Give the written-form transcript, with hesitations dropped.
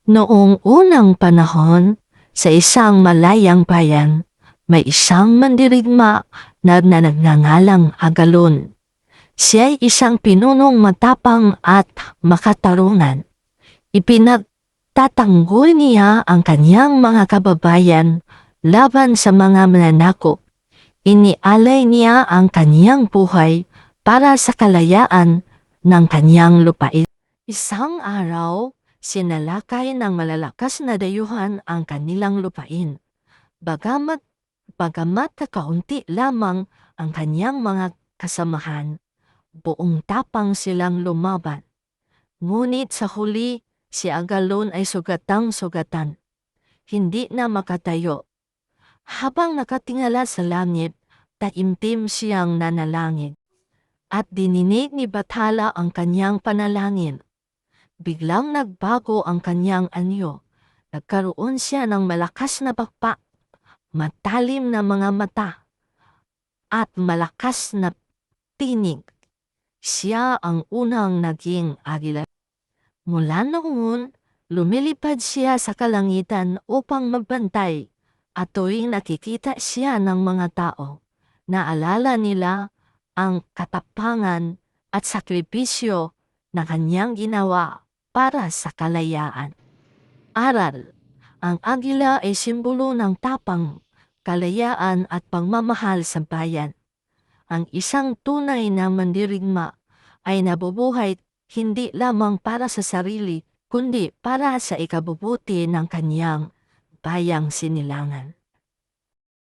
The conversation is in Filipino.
Noong unang panahon, sa isang malayang bayan, may isang mandirigma na nagngangalang Agalon. Siya ay isang pinunong matapang at makatarungan. Ipinagtatanggol niya ang kanyang mga kababayan laban sa mga mananakop. Inialay niya ang kanyang buhay para sa kalayaan ng kanyang lupain. Isang araw, sinalakay ng malalakas na dayuhan ang kanilang lupain. Bagamat, bagamat kakaunti lamang ang kanyang mga kasamahan, buong tapang silang lumaban. Ngunit sa huli, si Agalon ay sugatang-sugatan. Hindi na makatayo. Habang nakatingala sa langit, taimtim siyang nanalangin. At dininig ni Bathala ang kanyang panalangin. Biglang nagbago ang kanyang anyo. Nagkaroon siya ng malakas na pakpak, matalim na mga mata, at malakas na tinig. Siya ang unang naging agila. Mula noon, lumilipad siya sa kalangitan upang magbantay, at tuwing nakikita siya ng mga tao, naalala nila ang katapangan at sakripisyo na kanyang ginawa para sa kalayaan. Aral: ang agila ay simbolo ng tapang, kalayaan at pagmamahal sa bayan. Ang isang tunay na mandirigma ay nabubuhay hindi lamang para sa sarili, kundi para sa ikabubuti ng kanyang bayang sinilangan.